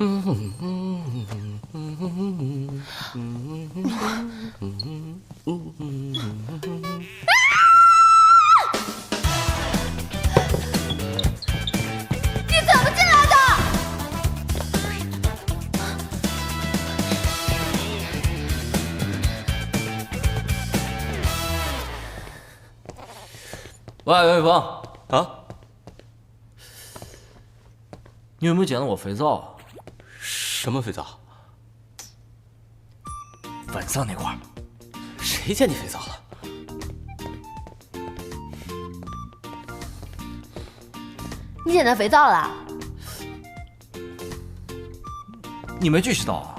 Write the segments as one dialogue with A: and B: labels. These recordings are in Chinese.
A: 怎么进来的？
B: 喂，袁宇峰
C: 啊，
B: 你有没有捡到我肥皂啊？
C: 什么肥皂？
B: 晚上那块儿。
C: 谁捡你肥皂了？
A: 你捡到肥皂了？
B: 你没注意到啊？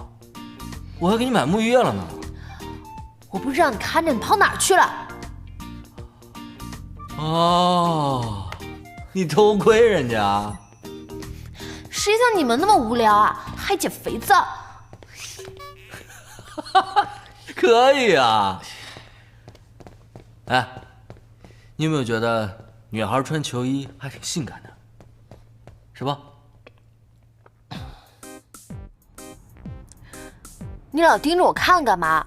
B: 我还给你买沐浴液了呢。
A: 我不是让你看着，你跑哪儿去了？
B: 哦，你偷窥人家？
A: 谁像你们那么无聊啊？还捡肥皂？
B: 可以啊。哎，你有没有觉得女孩穿球衣还挺性感的，是吧？
A: 你老盯着我看干嘛？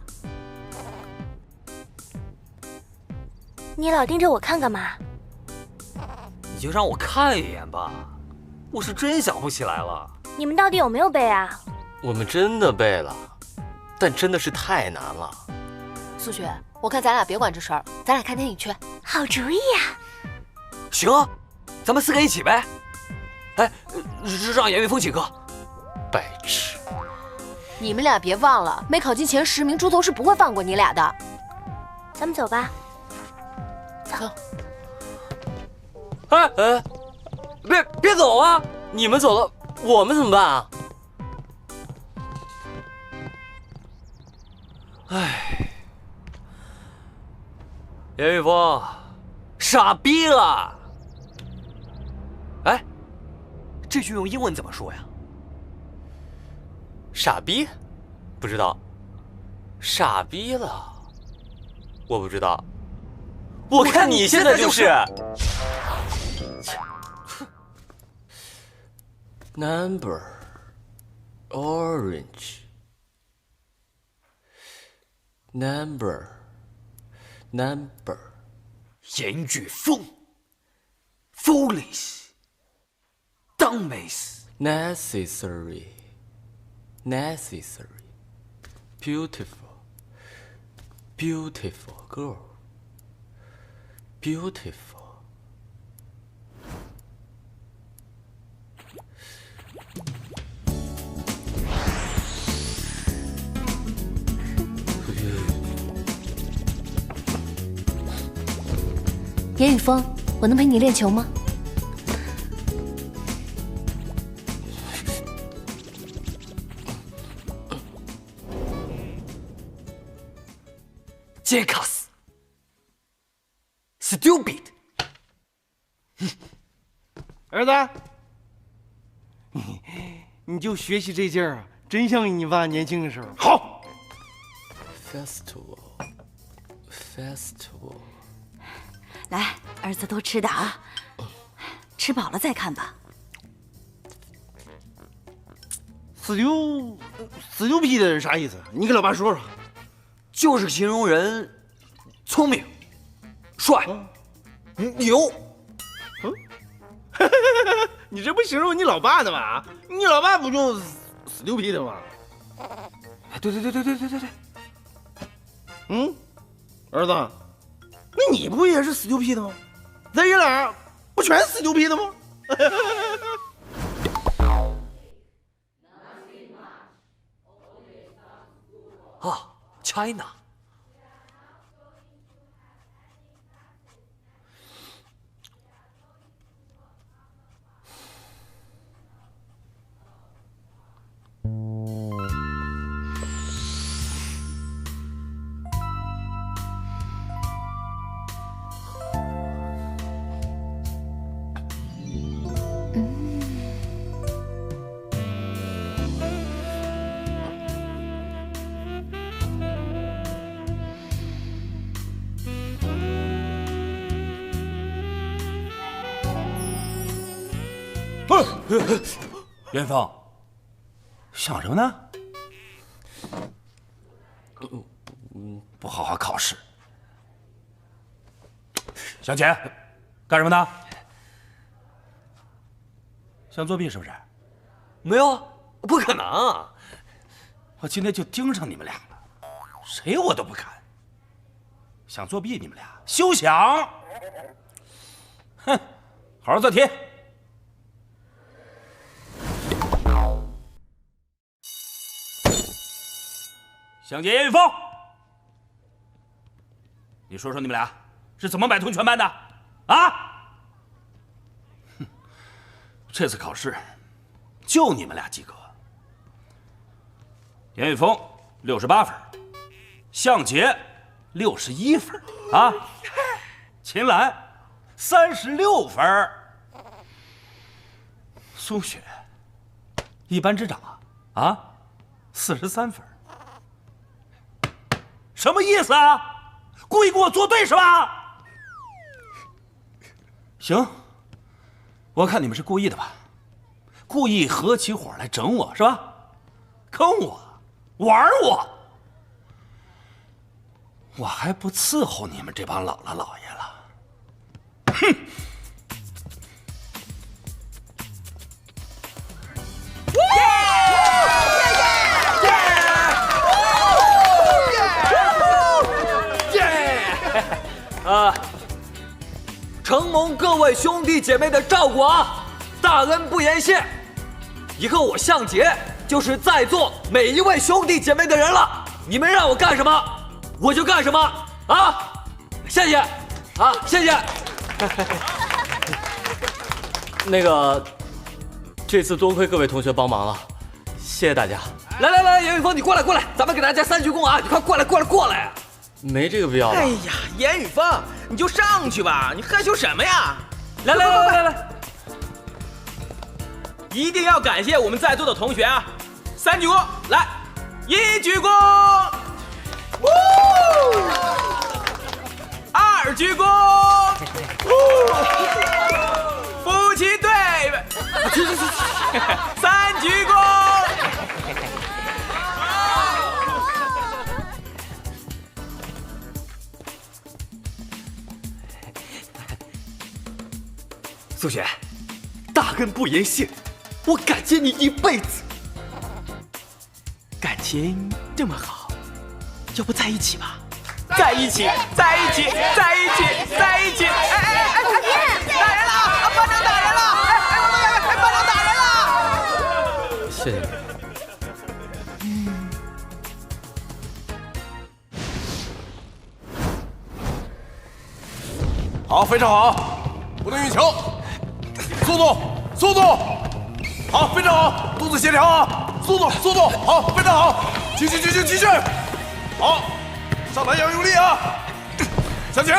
D: 你老盯着我看干嘛？
C: 你就让我看一眼吧，我是真想不起来了。
D: 你们到底有没有背啊？
C: 我们真的背了，但真的是太难了。
A: 苏雪，我看咱俩别管这事儿，咱俩看电影去。
D: 好主意呀！
C: 行啊，咱们4个一起呗。哎，让严云峰请客。白痴！
A: 你们俩别忘了，没考进前10名，猪头是不会放过你俩的。
D: 咱们走吧。
A: 走。
C: 哎，别走啊！你们走了，我们怎么办啊？哎，严玉峰，傻逼了！哎，这句用英文怎么说呀？傻逼？不知道。傻逼了？我不知道。我看你现在就是。
B: Number orange number
C: 严玉峰 ，foolish dumbass
B: necessary beautiful girl beautiful。
A: 严雨峰，我能陪你练球吗？
C: 杰卡斯 ，stupid。
E: 儿子，你就学习这劲儿啊，真像你爸年轻的时候。好。
B: Festival。
F: 来，儿子多吃点啊，吃饱了再看吧。
E: 死牛逼的是啥意思？你给老爸说说。
C: 就是形容人聪明、帅、牛。
E: 你这不形容你老爸的吗？你老爸不就死牛逼的吗？
C: 哎，对。
E: 儿子，那你不也是死牛逼的吗？咱爷俩不全死牛逼的吗？
C: 啊 ，China。
B: 元芳，
G: 想什么呢？不好好考试。小姐，干什么呢？想作弊是不是？
C: 没有，不可能。
G: 我今天就盯上你们俩了，谁我都不看。想作弊，你们俩休想！哼，好好做题。香姐严雨峰，你说说你们俩是怎么买通全班的？啊？哼，这次考试就你们俩及格。严雨峰68分，向杰61分啊，秦岚36分，苏雪一班之长啊43分，什么意思啊？故意跟我作对是吧？行，我看你们是故意的吧，故意合起伙来整我是吧？坑我，玩我。我还不伺候你们这帮姥姥姥爷了！哼！
C: 承蒙各位兄弟姐妹的照顾啊，大恩不言谢。以后我向杰就是在座每一位兄弟姐妹的人了，你们让我干什么？我就干什么啊！谢谢，啊，谢谢。那个，这次多亏各位同学帮忙了，谢谢大家。来，严雨峰，你过来，咱们给大家3鞠躬啊！你快过来！没这个必要吧？
E: 哎呀，严雨峰，你就上去吧，你害羞什么呀？
C: 来，
E: 一定要感谢我们在座的同学啊！3鞠躬，来，1鞠躬。2鞠躬，夫妻对，3鞠躬。
C: 苏雪，大恩不言谢，我感激你一辈子。
E: 感情这么好，要不在一起吧？在一起！哎！大人了！班长打人了！班长打人了！
C: 谢谢你。
H: 好，非常好，不能运球，速度，好，非常好，动作协调啊，速度，好，非常好，继续，好，上篮要用力啊，向前。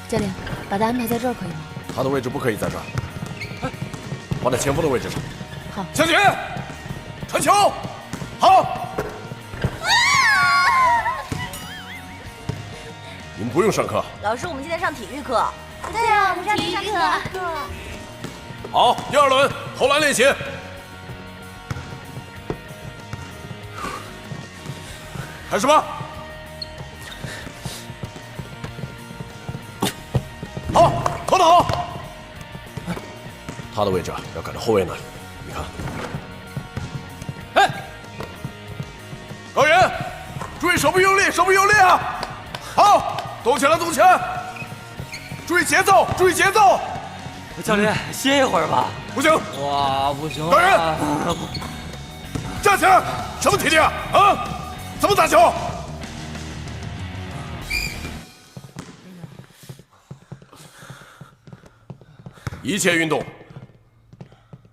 A: 教练，把他安排在这儿可以吗？
H: 他的位置不可以在这儿，放在前锋的位置上。
A: 好，
H: 向前，传球，好。你们不用上课。
F: 老师，我们今天上体育课。
D: 对啊，我们上体育课。
H: 好，第2轮投篮练习。开始吧。好，投得好。他的位置要赶到后卫那里，你看。哎，高原，注意手臂用力啊！好，动起来！注意节奏！
C: 教练，歇一会儿吧。
H: 不行！
C: 哇，不行！
H: 高原，站起来！什么体力啊？啊？怎么打球？一切运动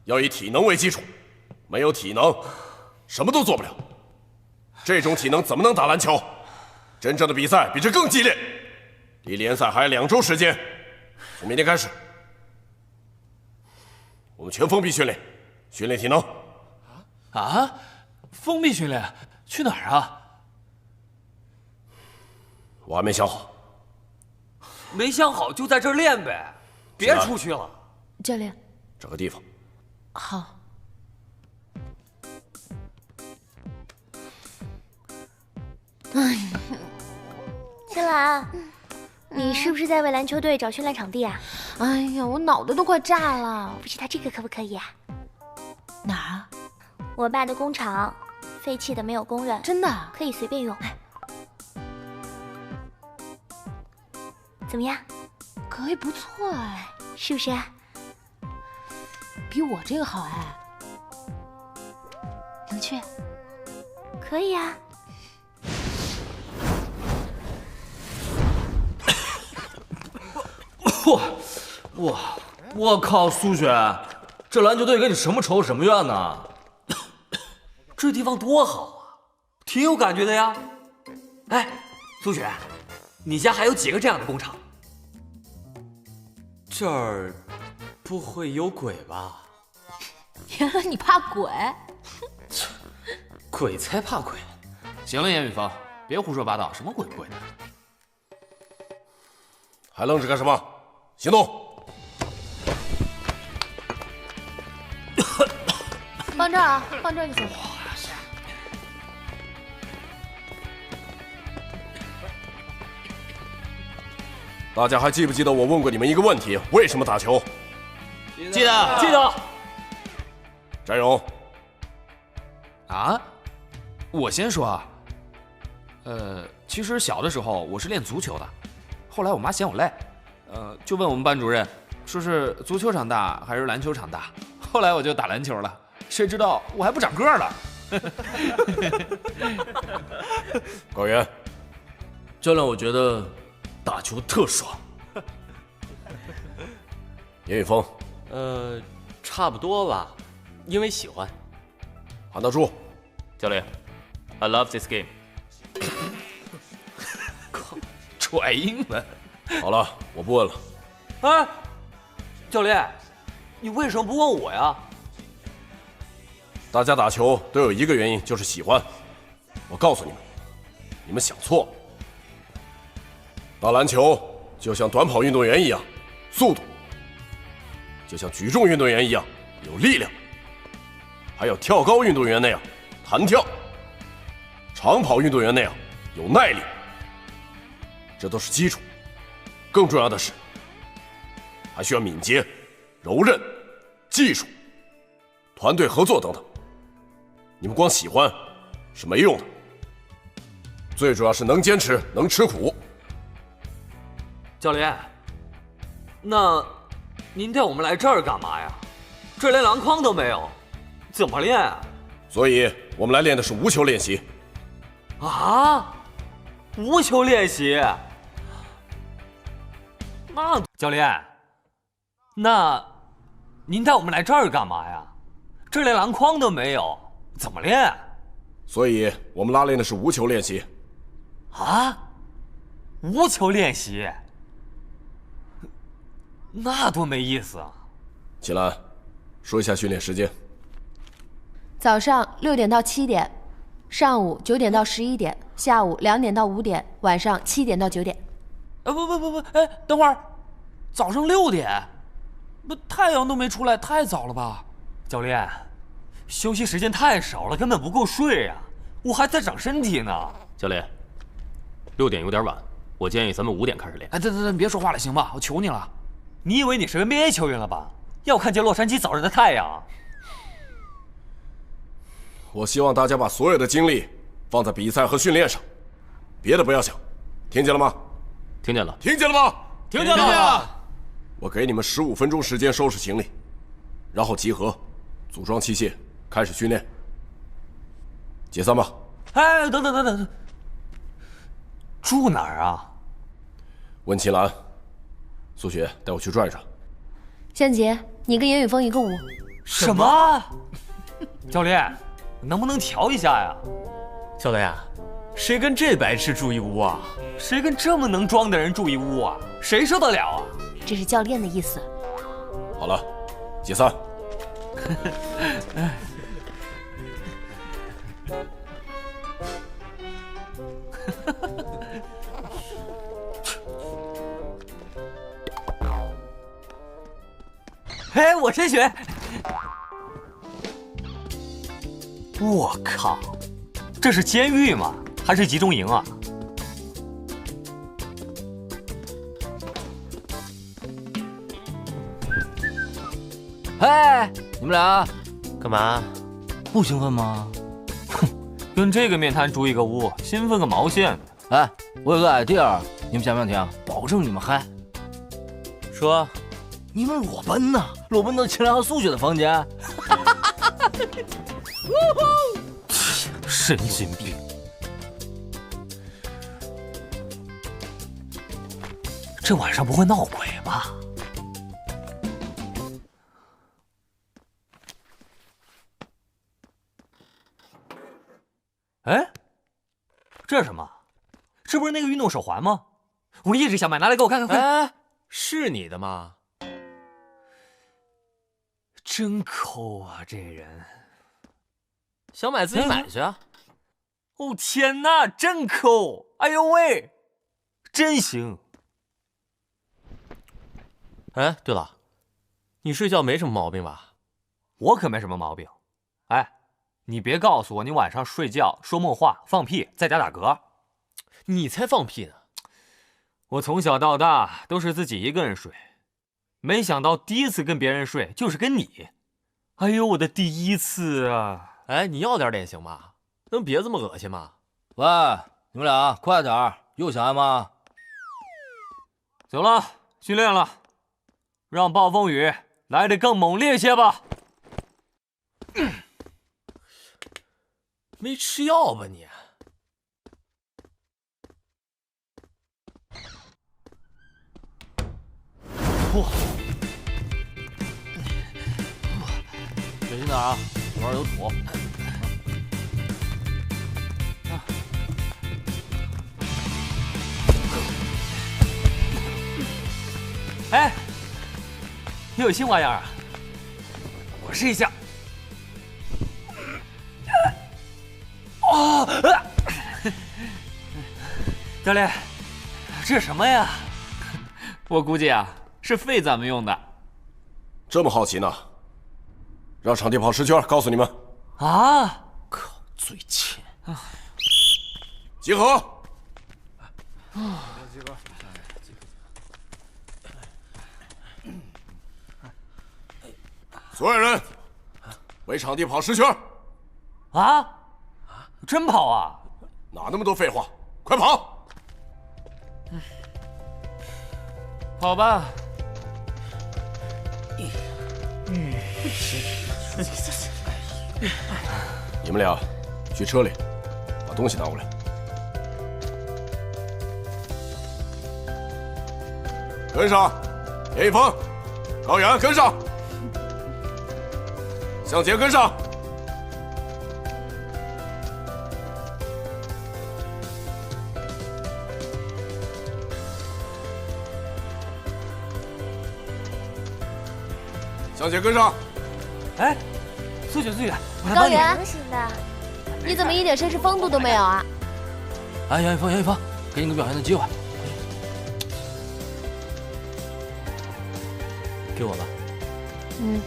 H: 要以体能为基础，没有体能，什么都做不了。这种体能怎么能打篮球？真正的比赛比这更激烈。离联赛还有2周时间，从明天开始，我们全封闭训练体能。
B: 啊？封闭训练？去哪儿啊？
H: 我还没想好。
C: 没想好就在这儿练呗，别出去了。
A: 教练，
H: 找个地方。
A: 好。
D: 青兰，你是不是在为篮球队找训练场地啊？
A: 哎呀，我脑袋都快炸了。
D: 不知道这个可不可以啊？
A: 哪儿啊？
D: 我爸的工厂废弃的，没有工人，
A: 真的？
D: 可以随便用。怎么样？
A: 可以，不错哎，
D: 是不是啊？
A: 比我这个好哎。能去？
D: 可以啊。
B: 我靠，苏雪，这篮球队跟你什么仇什么怨呢？
C: 这地方多好啊，挺有感觉的呀。哎，苏雪，你家还有几个这样的工厂？
I: 这儿不会有鬼吧？
A: 原来你怕鬼？
I: 鬼才怕鬼！行了，严雨芳，别胡说八道，什么鬼不鬼的？
H: 还愣着干什么？行动！
A: 放这儿啊，放这儿就行。
H: 大家还记不记得我问过你们一个问题？为什么打球？
I: 记得。
C: 记得。
H: 翟勇，
I: 啊？我先说啊。其实小的时候我是练足球的，后来我妈嫌我累，就问我们班主任，说是足球场大还是篮球场大。后来我就打篮球了，谁知道我还不长个儿了。
H: 高原，
B: 教练，我觉得打球特爽。
H: 严雨峰，
I: 差不多吧，因为喜欢。
H: 韩大柱，
I: 教练 ，I love this game。拽英文。
H: 好了，我不问了。
C: 哎，教练，你为什么不问我呀？
H: 大家打球都有一个原因，就是喜欢。我告诉你们，你们想错了。打篮球就像短跑运动员一样，速度；就像举重运动员一样，有力量；还有跳高运动员那样弹跳；长跑运动员那样有耐力。这都是基础，更重要的是，还需要敏捷、柔韧、技术、团队合作等等。你们光喜欢是没用的，最主要是能坚持，能吃苦。
C: 教练，那您带我们来这儿干嘛呀？这连篮筐都没有，怎么练啊？
H: 所以我们来练的是无球练习。
C: 啊，无球练习？那教练，那您带我们来这儿干嘛呀？这连篮筐都没有，怎么练？
H: 所以我们拉练的是无球练习。
C: 啊，无球练习？那多没意思啊！
H: 秦岚，说一下训练时间。
A: 早上6点到7点，上午9点到11点，下午2点到5点，晚上7点到9点。
I: 不，哎，等会儿，早上6点，不，太阳都没出来，太早了吧？
C: 教练，休息时间太少了，根本不够睡呀！我还在长身体呢。
J: 教练，6点有点晚，我建议咱们5点开始练。
I: 哎，等，别说话了，行吧？我求你了。
C: 你以为你是 NBA 球员了吧？要看见洛杉矶早上的太阳。
H: 我希望大家把所有的精力放在比赛和训练上，别的不要想，听见了吗？
J: 听见了。
H: 听见了吗？
I: 听见了。
H: 我给你们15分钟时间收拾行李，然后集合，组装器械，开始训练。解散吧。
C: 哎，等，住哪儿啊？
H: 温秦岚，苏雪，带我去转一转。
A: 向杰，你跟严雨峰一个屋。
C: 什么？教练，能不能调一下呀？
J: 教练，谁跟这白痴住一屋啊？
C: 谁跟这么能装的人住一屋啊？谁受得了啊？
A: 这是教练的意思。
H: 好了，解散。
C: 哎，我先选。我靠，这是监狱吗？
J: 还是集中营啊？
B: 嘿，你们俩
J: 干嘛？
B: 不兴奋吗？
J: 跟这个面瘫住一个屋，兴奋个毛线！
B: 哎，我有个 idea，你们想不想听？保证你们嗨。
J: 说，
B: 你们裸奔呐，裸奔到秦岚和苏雪的房间。
J: 神经病！这晚上不会闹鬼吧？哎，这是什么？这不是那个运动手环吗？我一直想买，拿来给我看看。
K: 哎，是你的吗？
J: 真抠啊，这人！
K: 想买自己买去啊！
J: 哦天哪，真抠！哎呦喂，真行！
K: 哎，对了，你睡觉没什么毛病吧？
J: 我可没什么毛病。哎，你别告诉我你晚上睡觉说梦话、放屁，在家打嗝。
K: 你才放屁呢！
J: 我从小到大都是自己一个人睡，没想到第一次跟别人睡就是跟你。哎呦，我的第一次啊！
K: 哎，你要点脸行吗？能别这么恶心吗？
B: 喂，你们俩快点儿，又想挨骂？
J: 走了，训练了，让暴风雨来得更猛烈些吧。
K: 没吃药吧你？
B: 哇！小心点啊，这玩意儿有土。
J: 哎，又有新花样啊！我试一下。哦，教练，这是什么呀？我估计啊，是废咱们用的。
H: 这么好奇呢？让场地跑10圈，告诉你们。
J: 啊！
B: 靠，嘴欠！
H: 集合！所有人为场地跑10圈。
J: 啊？真跑啊？
H: 哪那么多废话？快跑！
J: 跑吧。
H: 你们俩去车里把东西拿过来。跟上，严一峰、高原跟上，向前跟上。向前跟上！
J: 哎，苏雪，我来
A: 高
J: 帮你。
A: 原
D: 能行的。
A: 你怎么一点绅士风度都没有啊？
B: 哎，杨一峰，给你个表现的机会。
J: 给我吧。
A: 嗯。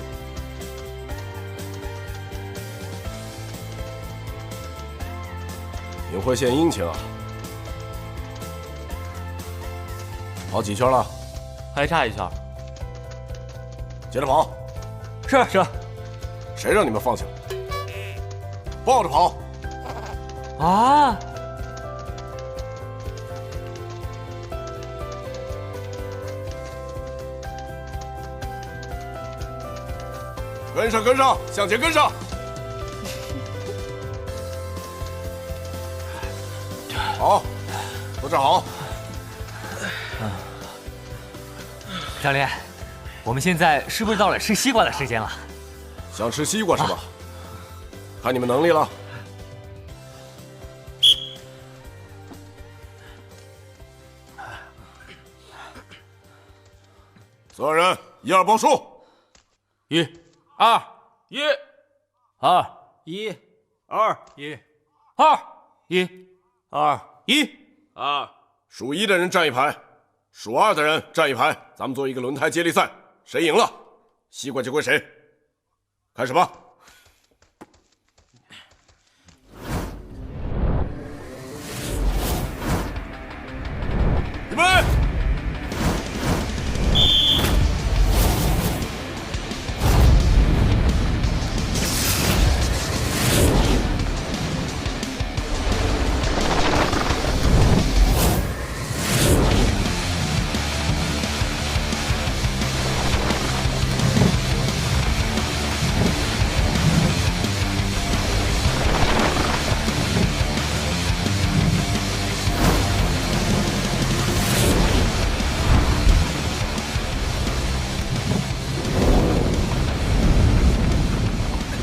H: 你会献殷勤啊！跑几圈了？
K: 还差1圈。
H: 接着跑。
J: 是。
H: 谁让你们放弃了？抱着跑。
J: 啊！
H: 跟上，向前跟上。好，都站好。
J: 教练，我们现在是不是到了吃西瓜的时间了？
H: 想吃西瓜是吧？看你们能力了。所有人，1、2报数。
G: 1、2、1、
B: 2、
G: 1、2、1、
J: 2、
G: 1、2、1、2。
H: 数1的人站一排，数2的人站一排，咱们做一个轮胎接力赛，谁赢了，西瓜就归谁。开始吧。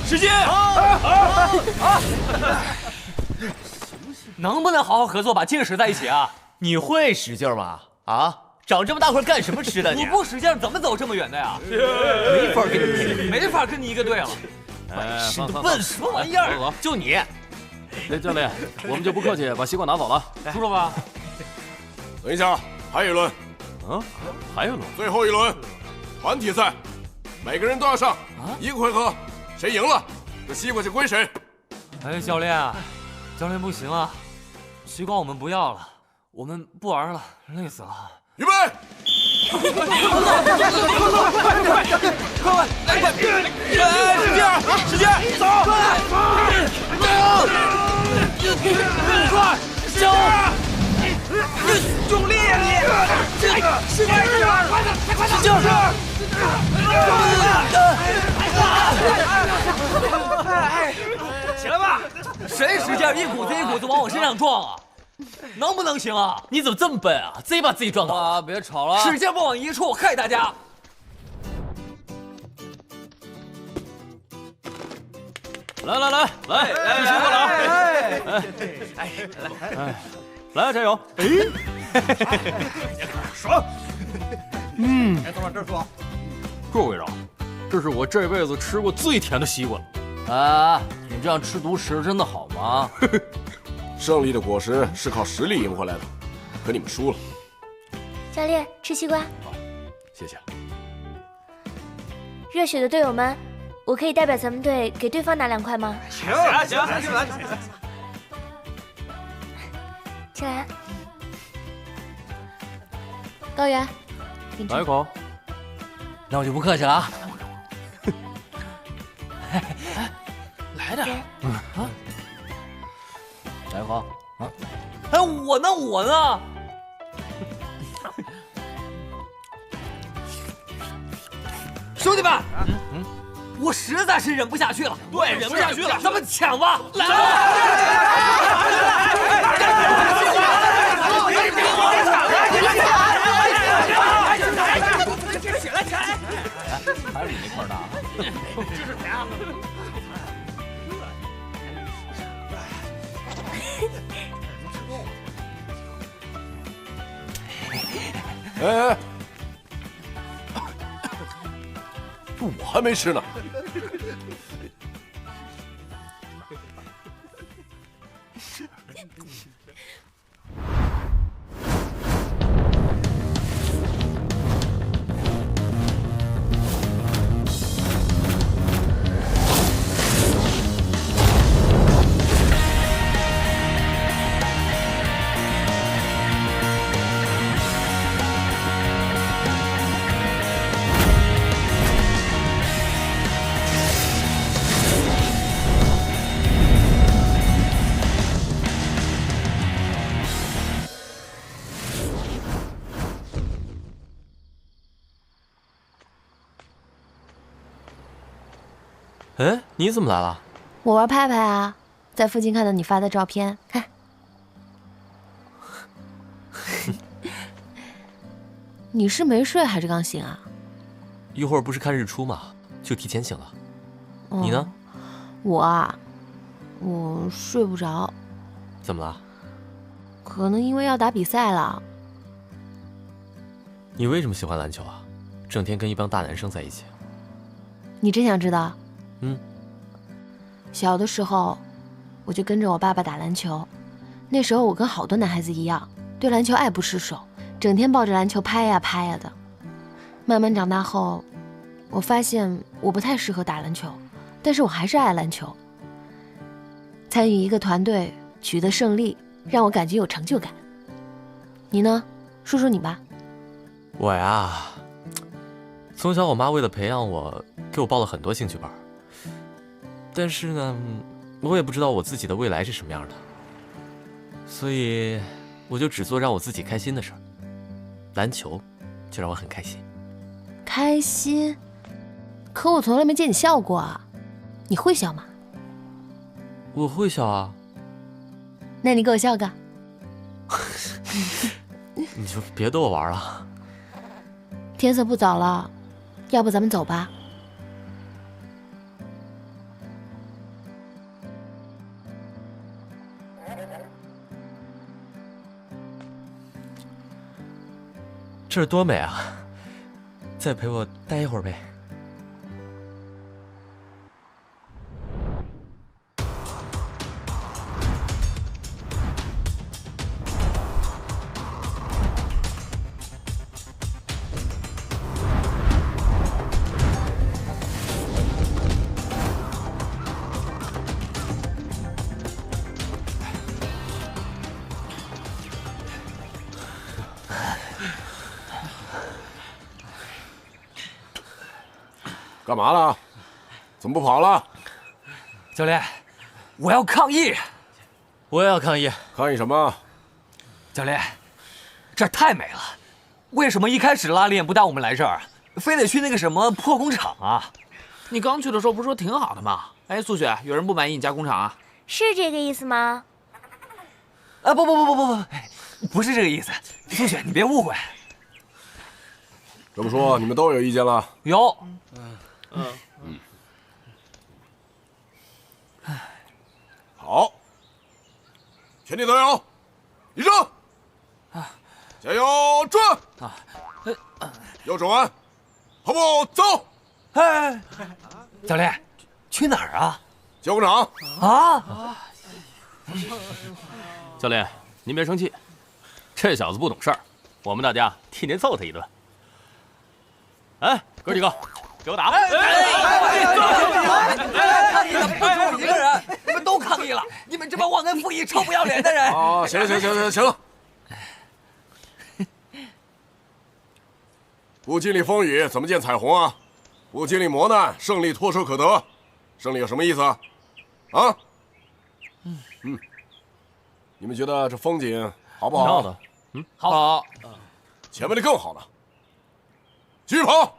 I: 使劲！
J: 能不能好好合作，把劲使在一起啊？
K: 你会使劲吗？啊，长这么大块干什么吃的你？
J: 你不使劲怎么走这么远的呀？
K: 没法跟你配，
J: 没法跟你一个队了。
K: 是的，问什么玩意儿？就你。
I: 哎，教练，我们就不客气，把西瓜拿走了，
J: 叔叔吧。
H: 等一下，还有一轮。
I: 嗯，还有轮，
H: 最后一轮，团体赛，每个人都要上一个回合，谁赢了，这西瓜就归谁。
J: 哎，教练啊，教练不行啊，西瓜我们不要了，我们不玩了，累死了。
H: 预备！
C: 快！使劲！走！快！走！用力呀你！使劲！快点！就是！起来吧！
J: 谁使劲一股子一股子往我身上撞啊？能不能行啊？
K: 你怎么这么笨啊？自己把自己撞倒了！
J: 别吵了，
C: 使劲不往一处，害大家。
I: 来，辛苦了啊！来，加油！
H: 爽！
E: 坐往这儿坐。
I: 各位长，这是我这辈子吃过最甜的西瓜了。
B: 啊，你这样吃独食真的好吗？
H: 胜利的果实是靠实力赢回来的，可你们输了。
D: 教练，吃西瓜。
I: 谢谢。
D: 热血的队友们，我可以代表咱们队给对方拿2块吗？
C: 行，
D: 起来。
A: 高原，
I: 来一口。
B: 那我就不客气了啊。
C: 来点。
B: 来一口啊！
J: 哎，我呢？
C: 兄弟们，我实在是忍不下去了。
J: 对，忍不下去了，
C: 咱们抢吧！来！
B: 还是你那块大。
C: 这是谁啊？
H: 哎，我还没吃呢。
K: 哎，你怎么来了？
A: 我玩拍拍啊，在附近看到你发的照片，看。你是没睡还是刚醒啊？
K: 一会儿不是看日出嘛，就提前醒了。你呢？
A: 我啊，我睡不着。
K: 怎么了？
A: 可能因为要打比赛了。
K: 你为什么喜欢篮球啊？整天跟一帮大男生在一起。
A: 你真想知道？小的时候，我就跟着我爸爸打篮球。那时候我跟好多男孩子一样，对篮球爱不释手，整天抱着篮球拍呀拍呀的。慢慢长大后，我发现我不太适合打篮球，但是我还是爱篮球。参与一个团队，取得胜利，让我感觉有成就感。你呢？说说你吧。
K: 我呀，从小我妈为了培养我，给我报了很多兴趣班。但是呢，我也不知道我自己的未来是什么样的，所以我就只做让我自己开心的事儿。篮球就让我很开心。
A: 开心？可我从来没见你笑过啊！你会笑吗？
K: 我会笑啊。
A: 那你给我笑个。
K: 你就别逗我玩了。
A: 天色不早了，要不咱们走吧？
K: 这儿多美啊！再陪我待一会儿呗。
H: 干嘛了？怎么不跑了？
C: 教练，我要抗议！
K: 我也要抗议！
H: 抗议什么？
C: 教练，这儿太美了，为什么一开始拉练不带我们来这儿，非得去那个什么破工厂啊？
I: 你刚去的时候不是说挺好的吗？哎，苏雪，有人不满意你家工厂啊？
D: 是这个意思吗？
C: 啊，不是这个意思，苏雪，你别误会。
H: 这么说你们都有意见了？
C: 有。
H: 好，全体都有，立正，加油转！右转弯，跑步走！
C: 哎，教练，去哪儿啊？
H: 教工厂
C: 啊！
K: 教练，您别生气，这小子不懂事儿，我们大家替您揍他一顿。哎，哥几个，给我打！
C: 抗议的不止我一个人，你们都抗议了！你们这帮忘恩负义、臭不要脸的人！
H: 啊，行了，不经历风雨怎么见彩虹啊？不经历磨难，胜利唾手可得。胜利有什么意思啊？啊？你们觉得这风景好不好？
K: 挺好的。
I: 好。
H: 前面的更好了。继续跑！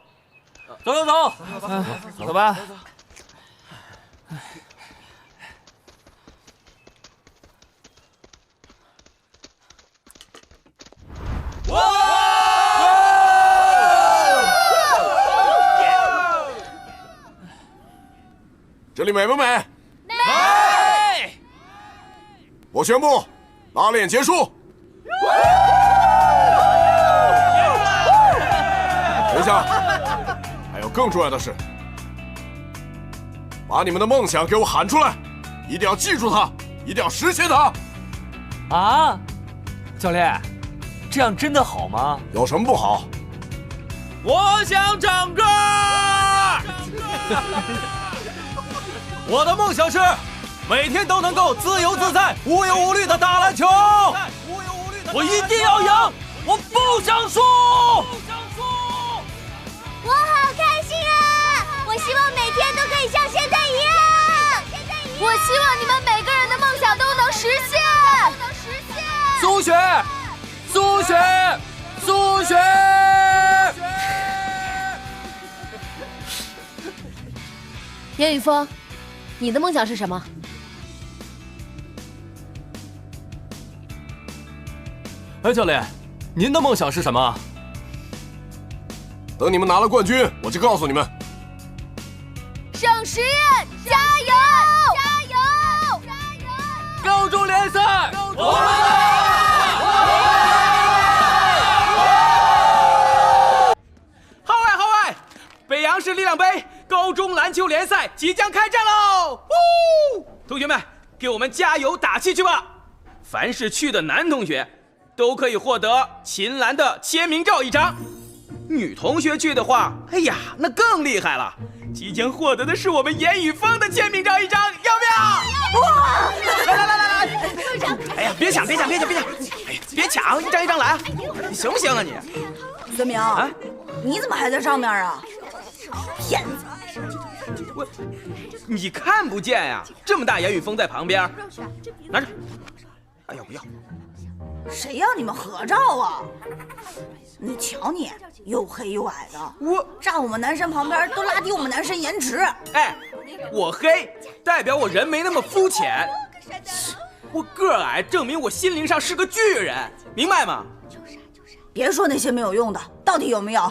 I: 走吧。
H: 这里美不美？
I: 美！
H: 我宣布，拉练结束。等一下，还有更重要的事，把你们的梦想给我喊出来，一定要记住它，一定要实现它。
C: 啊，教练，这样真的好吗？
H: 有什么不好？
G: 我想唱歌。我的梦想是每天都能够自由自在、无忧无虑的打篮球。我一定要赢，我不想输。
D: 我好开心啊！我希望每天都可以像现在一样。
A: 我希望你们每个人的梦想都能实现。
C: 苏雪，
A: 严雨峰，你的梦想是什么？
K: 哎，教练，您的梦想是什么？
H: 等你们拿了冠军，我就告诉你们。
A: 省实验，加油！加油！加油！
C: 高中联赛，我
G: 号外！北阳市力量杯高中篮球联赛即将开战喽！同学们，给我们加油打气去吧！凡是去的男同学，都可以获得秦岚的签名照一张。女同学去的话，哎呀，那更厉害了，即将获得的是我们严雨峰的签名照一张，要不要？哇！来！哎呀，别抢！哎呀，别抢，一张来，你行不行啊你？
F: 孙明啊，你怎么还在上面啊？骗子！
G: 你看不见呀？这么大严雨峰在旁边，拿着。哎呀，不要！
F: 谁让你们合照啊？你瞧你，又黑又矮的，站我们男生旁边都拉低我们男生颜值。
G: 哎，我黑代表我人没那么肤浅，我个矮证明我心灵上是个巨人，明白吗？
F: 别说那些没有用的，到底有没有？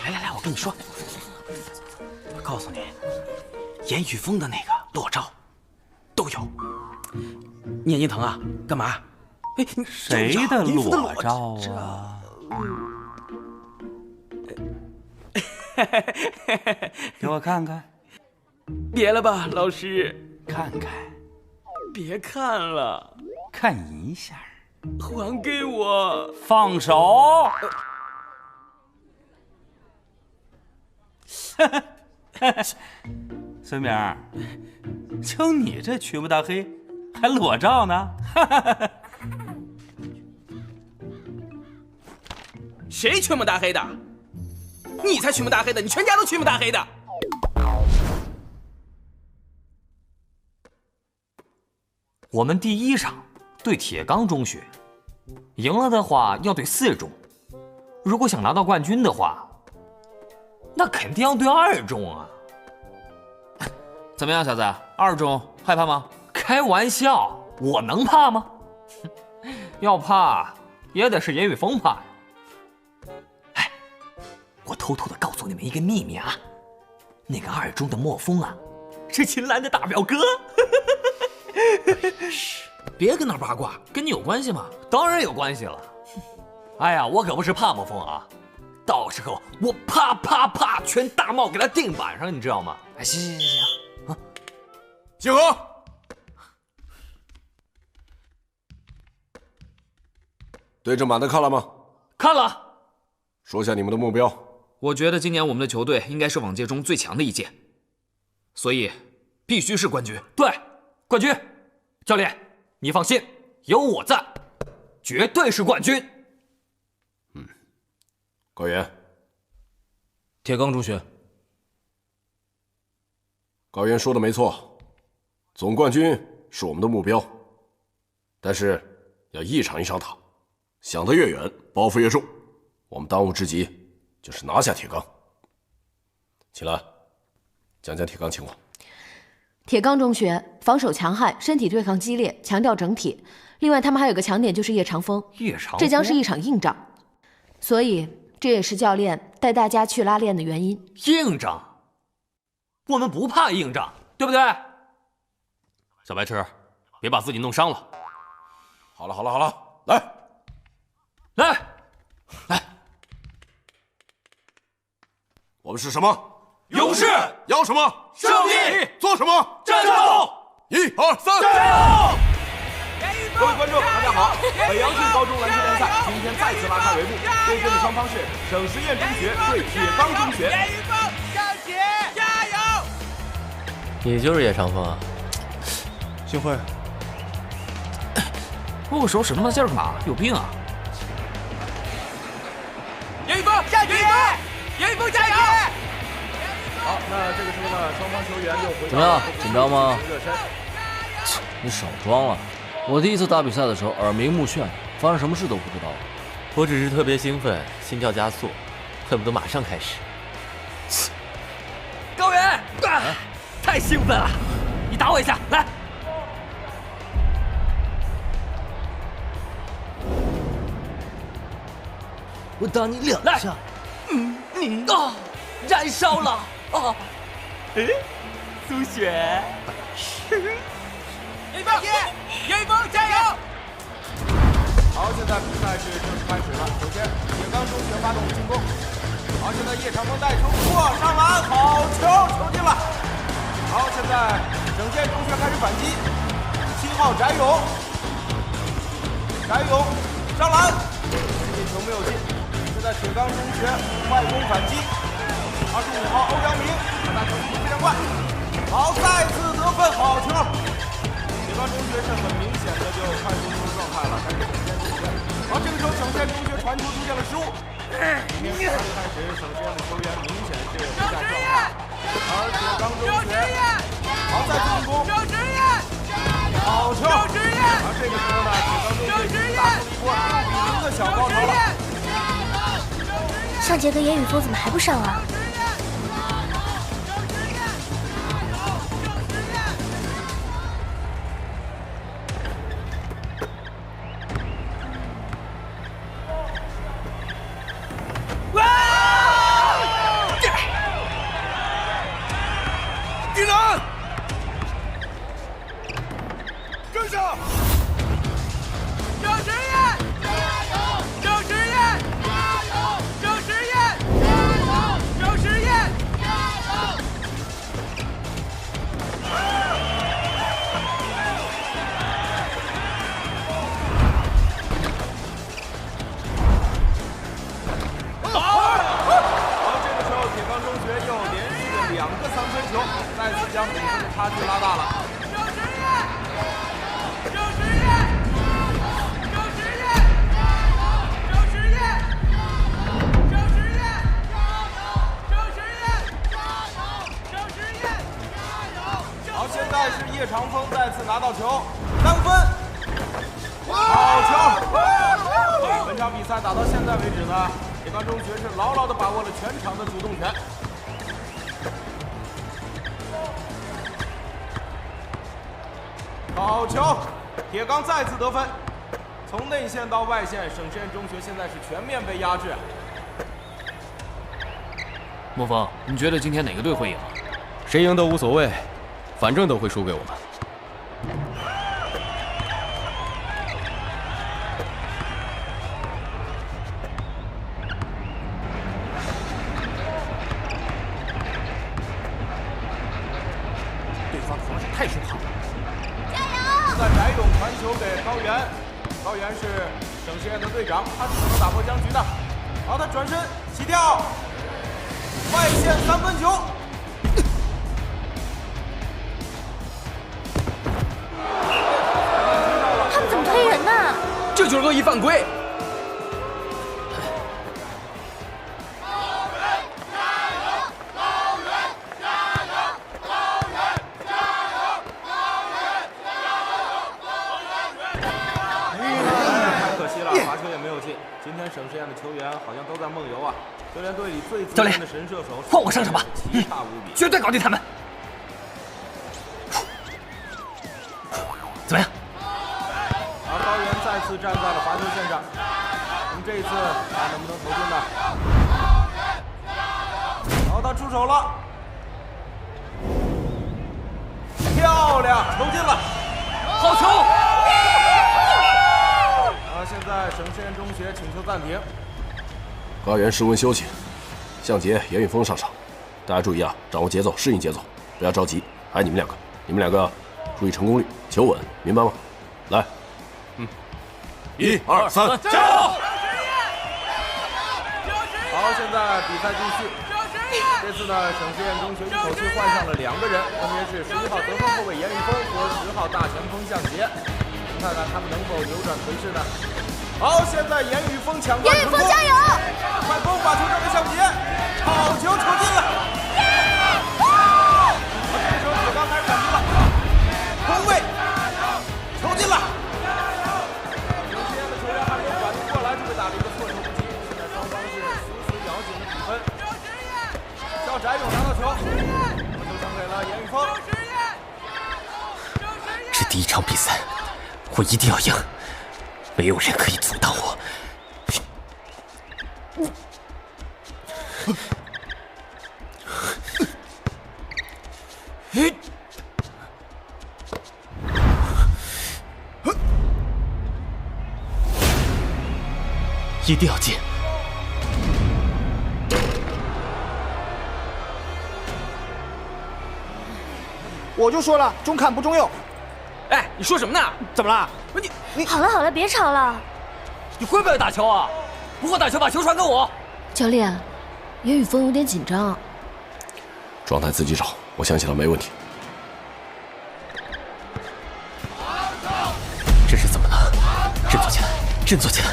G: 来，我跟你说，我告诉你，严雨峰的那个裸照都有。念金腾啊，干嘛？哎，
I: 谁的裸照啊？给我看看。
G: 别了吧，老师，
I: 看看。
G: 别看了，
I: 看一下。
G: 还给我。
I: 放手。孙明，就你这群不大黑，还裸照呢？
G: 谁群不大黑的？你才群不大黑的，你全家都群不大黑的。
J: 我们第一场对铁钢中学，赢了的话要对4中，如果想拿到冠军的话，那肯定要对2中啊。
I: 怎么样，小子？2中害怕吗？
J: 开玩笑，我能怕吗？要怕也得是严雨峰怕呀。哎，我偷偷的告诉你们一个秘密啊，那个2中的莫风啊，是秦岚的大表哥。
I: 别跟那八卦，跟你有关系吗？
J: 当然有关系了。哎呀，我可不是怕莫风啊，到时候我啪啪啪全大帽给他钉板上，你知道吗？
I: 哎，行，啊，
H: 集合。对阵版的看了吗？
J: 看了。
H: 说下你们的目标。
I: 我觉得今年我们的球队应该是往届中最强的一届，所以必须是冠军。
J: 对，冠军。教练，你放心，有我在，绝对是冠军。
H: 高原。
B: 铁钢中学。
H: 高原说的没错，总冠军是我们的目标，但是要一场一场打，想得越远，包袱越重。我们当务之急就是拿下铁钢。秦岚，讲讲铁钢情况。
A: 铁钢中学防守强悍，身体对抗激烈，强调整体。另外，他们还有个强点就是叶长风。
J: 叶长风，
A: 这将是一场硬仗，所以这也是教练带大家去拉练的原因。
J: 硬仗？我们不怕硬仗，对不对？
K: 小白痴，别把自己弄伤了。
H: 好了，来，我们是什么？
G: 勇士。
H: 要什么？
G: 胜利。
H: 做什么？
G: 战斗。
H: 1、2、3，
G: 加油！
C: 各位观众，大家好！北阳市高中篮球联赛今天再次拉开帷幕，对阵的双方是省实验中学对铁钢中学。
G: 严云峰，上铁，加油！
K: 你就是叶长风啊？
E: 幸会。
I: 握个手使那么大劲儿干嘛？有病啊！
G: 严云峰，上铁！严云峰，加油！
C: 好，那这个时候呢，双方球员就回
B: 怎么样？紧张吗？
C: 热身。
B: 你少装了。我第一次打比赛的时候耳鸣目眩，发生什么事都不知道。
K: 我只是特别兴奋，心跳加速，恨不得马上开始。
J: 高原，太兴奋了！你打我一下，来。
B: 我打你2下。
J: 燃烧了啊！苏雪，
G: 严云峰，加油！
C: 好，现在比赛是正式开始了。首先，铁钢中学发动进攻。好，现在叶长风带球过上篮，好球进了。好，现在整建中学开始反击。7号翟勇上篮，这球没有进。现在铁钢中学快攻反击。25号欧阳明，他打球速度非常快。好，再次得分，好球。铁钢中学是很明显的就快速进入状态了，但是省县中学，好，这个时候省县中学传球出现了失误。面开始，省县的球员明显是不在状态，而铁钢中学，好，再次进攻，好球。而这个时候呢，铁钢中学打出一波6-0的小高潮了。
D: 尚杰和严雨峰怎么还不上啊？
H: 敌人，跟上！
G: 郑智2个3分球，再次将比分的差距拉大了。好，现在是叶长风再次拿到球，3分，好球！本场比赛打到现在为止呢，铁钢中学是牢牢地把握了全场的主动权。好球！铁钢再次得分。从内线到外线，省实验中学现在是全面被压制。
I: 莫风，你觉得今天哪个队会赢？
L: 谁赢都无所谓，反正都会输给我们。
G: 对方的防守太凶悍了。加油！现在翟勇传球给高原，高原是省实验的队长，他是怎么打破僵局的？好，他转身起跳，外线3分球。
D: 他们怎么推人呢？
G: 这就是恶意犯规。今天省实验的球员好像都在梦游啊！就连队里最资深的神射手，
J: 换我上场吧，
G: 奇差无比，
J: 绝对搞定他们。怎么样？
G: 而高原再次站在了罚球线上，我们这一次看能不能投进呢？然后他出手了，漂亮，投进了，
J: 好球！
G: 现在省实验中学请求暂停。
H: 高原室温休息，向杰、严宇峰上场。大家注意啊，掌握节奏，适应节奏，不要着急。还有你们两个注意成功率，求稳，明白吗？来，1、2、3，
G: 加油！好，现在比赛继续。这次呢，省实验中学一口气换上了2个人，分别是11号得分后卫严宇峰和10号大前锋向杰。看看他们能否扭转颓势呢？好，现在严宇峰抢断成功，
D: 严宇峰加油！
G: 快攻，把球交给向杰，好球投进了！这时候铁钢开始反击了，空位，投进了！省实验的球员还没有反应过来，就被打了一个措手不及。现在双方是死咬紧的比分。叫翟勇拿到球，球传给了严宇峰。
J: 这第一场比赛，我一定要赢，没有人可以阻挡我。一定要进！
E: 我就说了，中看不中用。
J: 哎，你说什么呢？
E: 怎么了？
D: 你好了，别吵了。
J: 你会不会打球啊？不会打球，把球传给我。
A: 教练，严宇峰有点紧张。
H: 状态自己找，我相信他没问题。
J: 这是怎么了？振作起来，振作起来！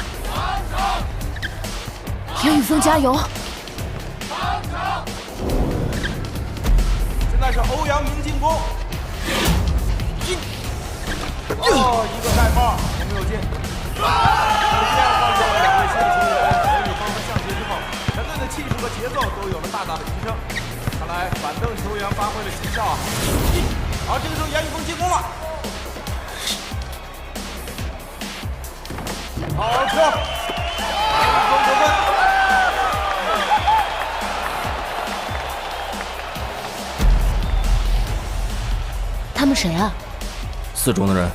A: 严宇峰加油！
G: 现在是欧阳明进攻。哦，一个盖帽也没有进。首先换上了2位新的球员，严宇峰和向杰之后，全队的气势和节奏都有了大大的提升。看来板凳球员发挥了奇效啊！好，这个时候严宇峰进攻了，好球！严宇峰得分。
A: 他们谁啊
J: ？4中的人。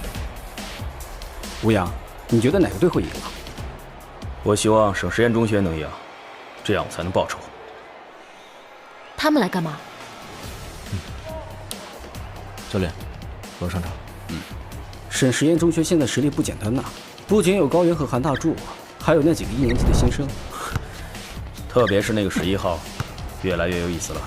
L: 吴阳，你觉得哪个队会赢啊？
J: 我希望省实验中学能赢，这样我才能报仇。
A: 他们来干嘛？
B: 教练，我要上场。
L: 省实验中学现在实力不简单呐，不仅有高原和韩大柱，还有那几个1年级的新生，
J: 特别是那个11号，越来越有意思了。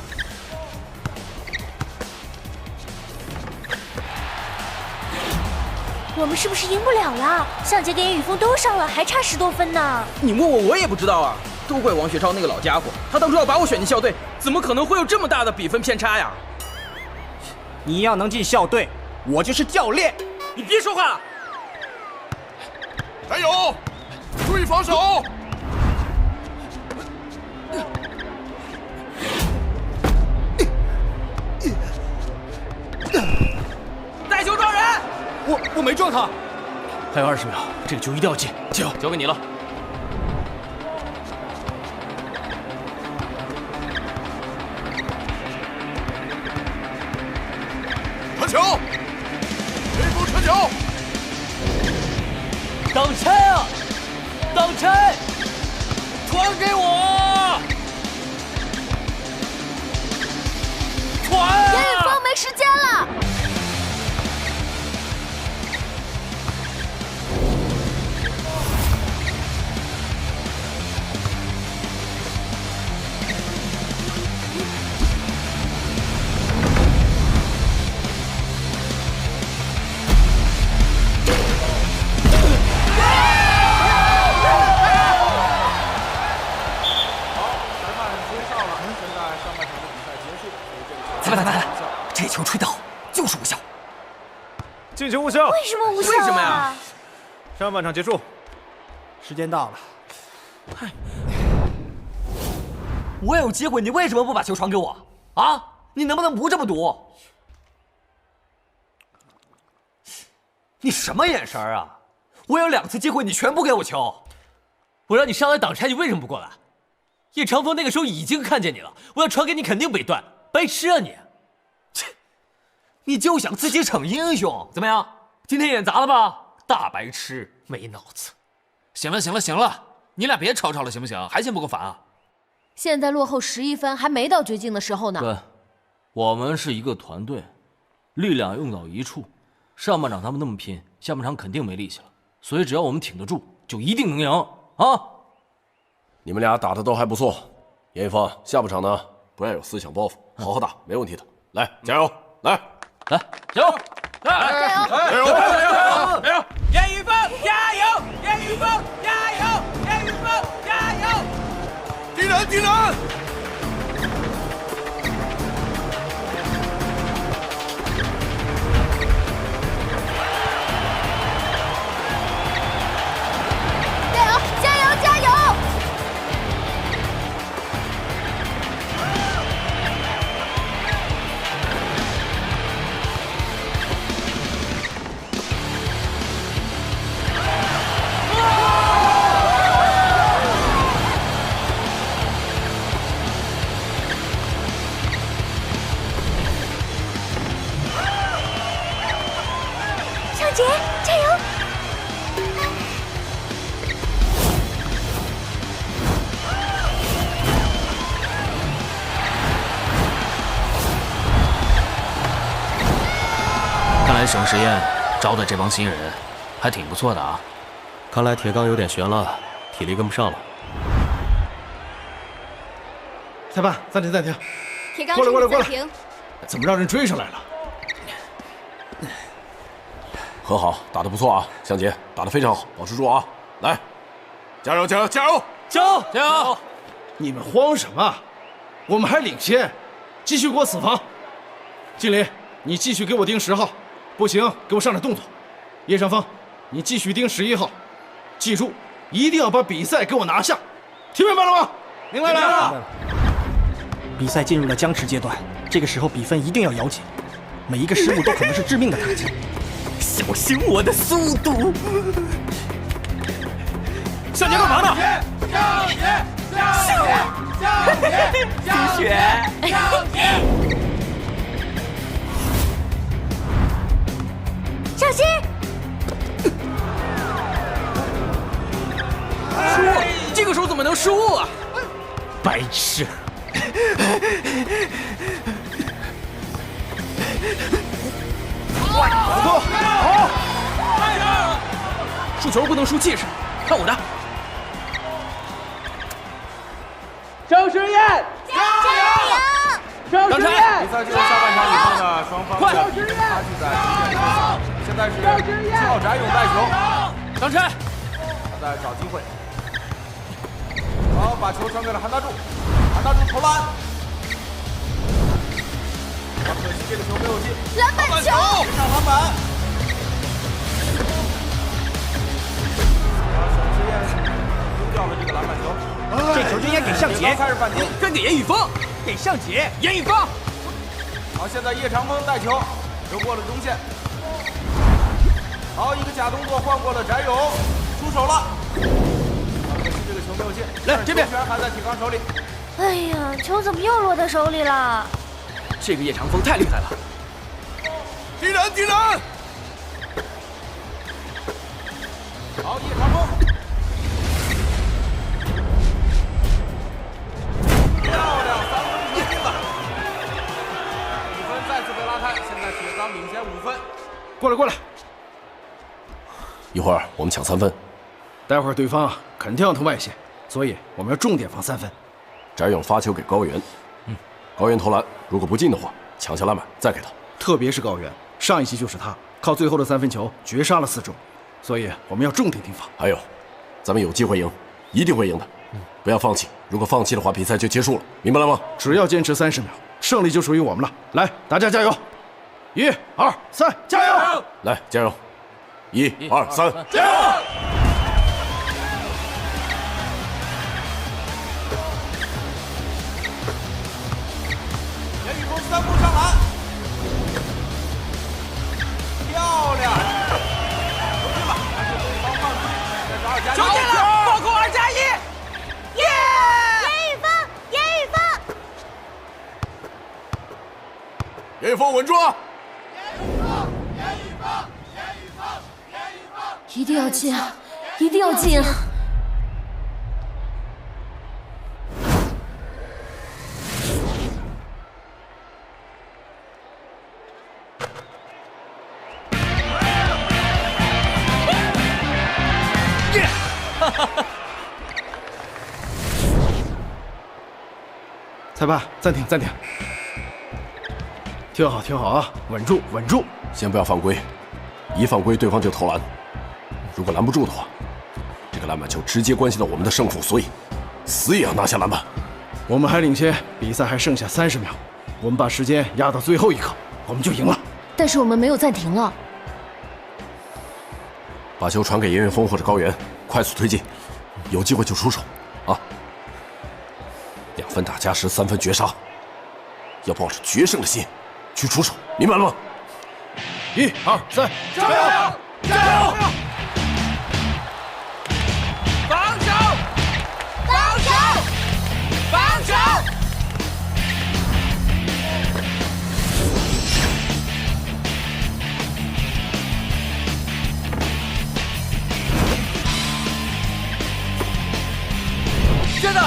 D: 我们是不是赢不了了？向杰跟严雨峰都上了，还差10多分呢。
G: 你问我也不知道啊，都怪王学超那个老家伙，他当初要把我选进校队，怎么可能会有这么大的比分偏差呀？
M: 你要能进校队，我就是教练。
G: 你别说话了。
H: 加油！注意防守！
G: 带球撞人！
M: 我没撞他。
I: 还有20秒，这个球一定要进，交给你了。
H: 传球！微风传球！
C: 挡拆啊！挡拆！传给我！传啊！
D: 严雨峰没时间了。
J: 裁判，这球吹得好，就是无效。
M: 进球无效。
D: 为什么无效？
G: 为什么呀？
M: 上半场结束，时间到了。
C: 我有机会，你为什么不把球传给我？啊，你能不能不这么赌？你什么眼神啊？我有2次机会，你全不给我球。我让你上来挡拆，你为什么不过来？叶长风那个时候已经看见你了，我要传给你肯定被断，白痴啊你！切，你就想自己逞英雄，怎么样？今天演砸了吧？大白痴，没脑子。
I: 行了，你俩别吵了行不行？还嫌不够烦啊？
A: 现在落后11分，还没到绝境的时候呢。
B: 对，我们是一个团队，力量用到一处。上半场他们那么拼，下半场肯定没力气了。所以只要我们挺得住，就一定能赢啊！
H: 你们俩打的都还不错，严一峰，下半场呢不要有思想包袱，好好打，没问题的。来，加油！来，
B: 加油！
H: 加油！
G: 严雨峰加油！严雨峰加油！严雨峰加油！
H: 敌人！
D: 加油！向杰，加油！
I: 看来省实验招的这帮新人还挺不错的啊。
K: 看来铁刚有点悬了，体力跟不上了。
E: 裁判，暂停！
D: 铁刚，
E: 过来！
D: 暂停。
E: 怎么让人追上来了？
H: 很好，打得不错啊，向杰打得非常好，保持住啊！来，加油！
E: 你们慌什么？我们还领先，继续给我死防。经理，你继续给我盯10号，不行给我上点动作。叶尚峰，你继续盯11号，记住，一定要把比赛给我拿下。听明白了吗？
M: 明白了。比赛进入了僵持阶段，这个时候比分一定要咬紧，每一个失误都可能是致命的打击。
C: 小心我的速度！
M: 向杰干嘛呢？
C: 向杰！
D: 小心！
G: 失误！这个时候怎么能失误啊？
C: 白痴！
G: 好！输球不能输气势，看我的！郑时燕，
D: 加油！
G: 郑时燕，
M: 比赛进入下半场以后呢，双方
G: 快！
M: 的差距在逐渐缩小。现
N: 在是7号翟勇带球，
I: 张琛，
N: 他在找机会。好，把球传给了韩大柱，韩大柱投篮。可惜这个球没有进，
D: 篮板球，
N: 上篮板。沈世燕丢掉了这个篮板球，
M: 这球就应该给向杰，
N: 开始反击，
G: 分给严宇峰，
M: 给向杰，
G: 严宇峰。
N: 好，现在叶长风带球，球过了中线。好，一个假动作换过了翟勇，出手了。可惜这个球没有进，
G: 来这边，
N: 球权还在铁刚手里。
D: 哎呀，球怎么又落他手里了？
G: 这个叶长风太厉害了！
H: 敌人！
N: 好，叶长风，漂亮，3分球进了，5分再次被拉开，现在铁刚领先5分。
E: 过来，
H: 一会儿我们抢3分，
E: 待会儿对方肯定要投外线，所以我们要重点防3分。
H: 翟勇发球给高原，高原投篮，如果不进的话，抢下篮板再给他。
E: 特别是高原，上一集就是他靠最后的3分球绝杀了4中，所以我们要重点盯防。
H: 还有，咱们有机会赢，一定会赢的，不要放弃。如果放弃的话，比赛就结束了，明白了吗？
E: 只要坚持30秒，胜利就属于我们了。来，大家加油！1、2、3，加油！
H: 来，加油！1、2、3，
N: 加油！严宇峰3步上篮，漂亮！球进了，但是对方放弃，这是2+1，
G: 球进了，暴扣2+1，耶！
D: 严宇峰，
H: 严宇峰稳住！
A: 一定要进啊！一定要进啊！
E: 裁判，暂停！听好啊，稳住！
H: 先不要犯规，一犯规对方就投篮。如果拦不住的话，这个篮板球直接关系到我们的胜负，所以死也要拿下篮板。
E: 我们还领先，比赛还剩下30秒，我们把时间压到最后一刻，我们就赢了。
A: 但是我们没有暂停啊！
H: 把球传给严岳峰或者高原，快速推进，有机会就出手啊！2分打加时，3分绝杀，要抱着决胜的心去出手，明白了吗
E: ？1、2、3，加油！
G: 加油！防守！防守！防守！真的！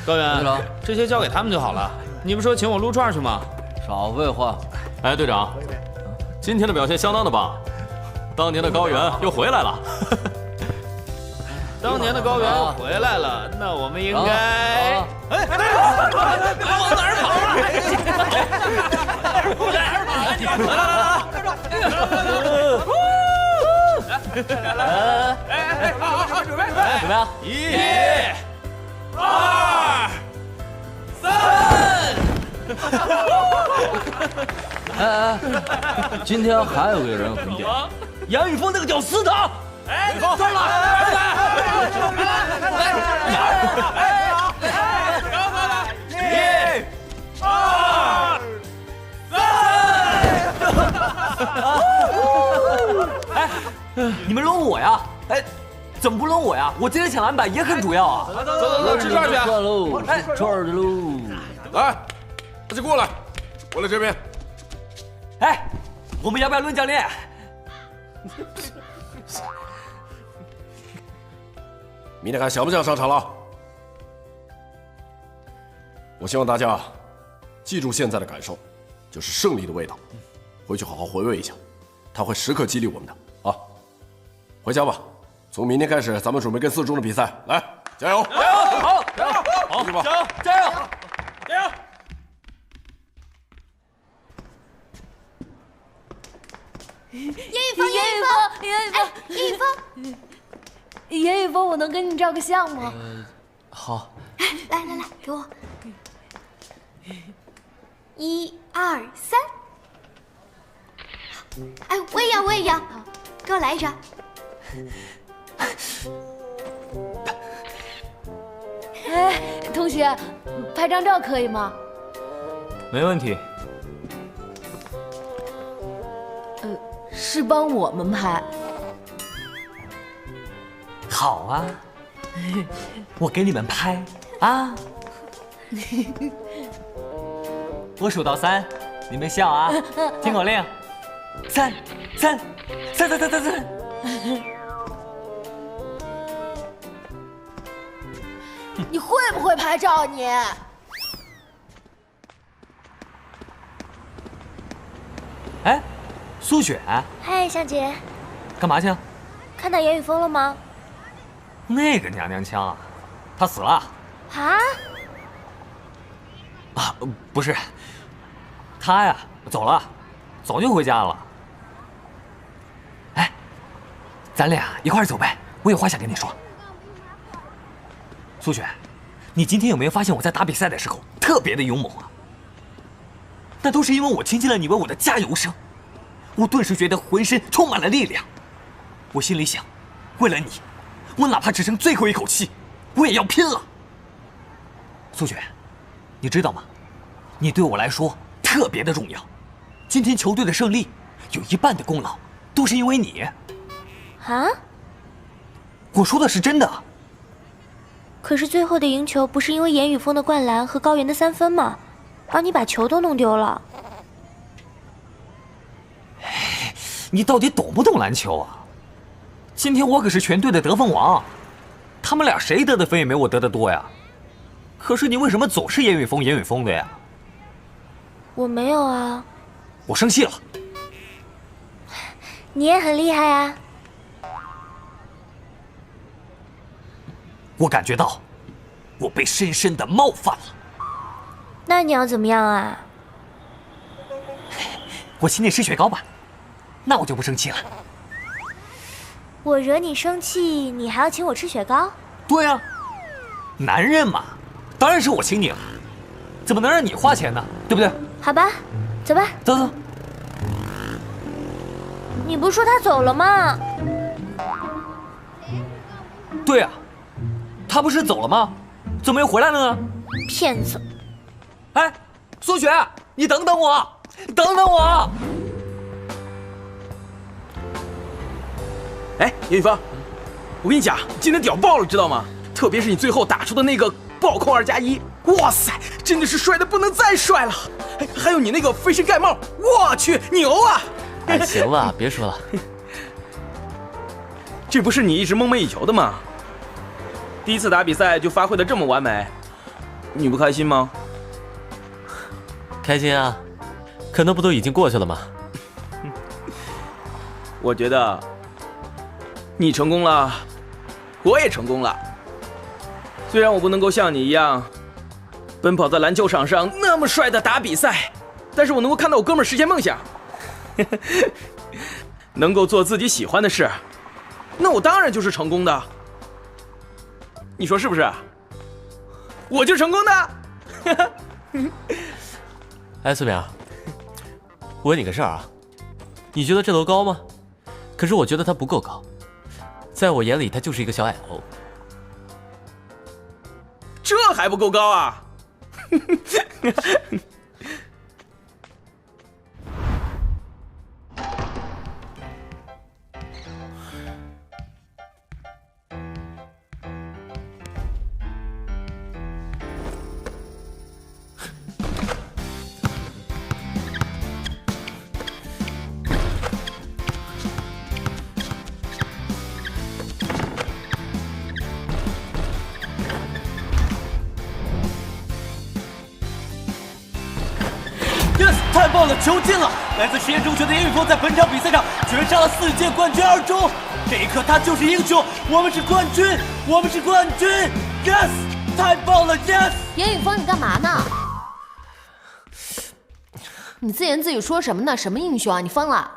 I: 高原，这些交给他们就好了。你不说请我撸串去吗？
B: 少废话。
K: 哎，队长，今天的表现相当的棒，当年的高原又回来了。
I: 当年的高原又回来了，那我们应该……哎，往哪儿跑啊？
B: 来，准备，怎么样
G: ？1、2、
B: 3。今天还有个人很屌，杨宇峰那个屌丝的。
G: 哎，对了，来，1、2、3。
J: 你们轮我呀？哎，怎么不轮我呀？我今天抢篮板也很主要啊！
N: 走，吃串去！
B: 串喽，吃串去喽！
H: 来，大家过来，过来这边。
J: 哎，我们要不要轮教练？
H: 明天看想不想上场了？我希望大家记住现在的感受，就是胜利的味道。回去好好回味一下，它会时刻激励我们的啊！回家吧，从明天开始，咱们准备跟4中的比赛，来，加油！
J: 加油！好，加油！
H: 好，去吧，
J: 加油！加油！
G: 加油！
D: 严雨峰，
A: 严雨峰，我能跟你照个相吗？
K: 好。
D: 来，给我。1、2、3。哎，我也要，给我来一张。
A: 哎，同学，拍张照可以吗？
J: 没问题。
A: 是帮我们拍。
J: 好啊，我给你们拍啊！我数到3，你们笑啊！听口令，3。
A: 你会不会拍照你？
J: 哎，苏雪，
D: 嗨，香姐，
J: 干嘛去？
D: 看到严雨峰了吗？
J: 那个娘娘腔啊，他死了
D: 啊？
J: 啊，不是，他呀走了，早就回家了。哎，咱俩一块儿走呗，我有话想跟你说。苏雪，你今天有没有发现我在打比赛的时候特别的勇猛啊？那都是因为我听见了你为我的加油声，我顿时觉得浑身充满了力量。我心里想，为了你，我哪怕只剩最后一口气，我也要拼了。苏雪，你知道吗？你对我来说特别的重要。今天球队的胜利，有一半的功劳都是因为你。
D: 啊？
J: 我说的是真的。
D: 可是最后的赢球不是因为严雨峰的灌篮和高原的3分吗？而你把球都弄丢了。
J: 你到底懂不懂篮球啊？今天我可是全队的得分王，他们俩谁得的分也没我得的多呀。可是你为什么总是严雨峰的呀？
D: 我没有啊。
J: 我生气了。
D: 你也很厉害啊。
J: 我感觉到我被深深的冒犯了。
D: 那你要怎么样啊？
J: 我请你吃雪糕吧，那我就不生气了。
D: 我惹你生气，你还要请我吃雪糕？
J: 对啊，男人嘛，当然是我请你了，怎么能让你花钱呢？对不对？
D: 好吧，走吧。
J: 走走。
D: 你不是说他走了吗？
J: 对啊，他不是走了吗？怎么又回来了呢？
D: 骗子！
J: 哎，苏雪，你等等我，等等我。
G: 哎，严雨峰，我跟你讲，今天屌爆了，知道吗？特别是你最后打出的那个暴扣2+1，哇塞，真的是帅的不能再帅了。哎，还有你那个飞身盖帽，我去，牛啊！
K: 哎，行了，别说了。
G: 这不是你一直梦寐以求的吗？第一次打比赛就发挥的这么完美，你不开心吗？
K: 开心啊，可那不都已经过去了吗？
G: 我觉得你成功了，我也成功了。虽然我不能够像你一样奔跑在篮球场上那么帅的打比赛，但是我能够看到我哥们儿实现梦想，能够做自己喜欢的事，那我当然就是成功的。你说是不是？我就成功的。
K: 哎，苏明，我问你个事儿啊，你觉得这楼高吗？可是我觉得它不够高，在我眼里它就是一个小矮楼。
G: 这还不够高啊！
O: Yes， 太棒了，球进了！来自实验中学的严雨峰在本场比赛上绝杀了4届冠军二中，这一刻他就是英雄，我们是冠军，我们是冠军 ！Yes， 太棒了 ！Yes，
A: 严雨峰，你干嘛呢？你自言自语说什么呢？什么英雄啊？你疯了？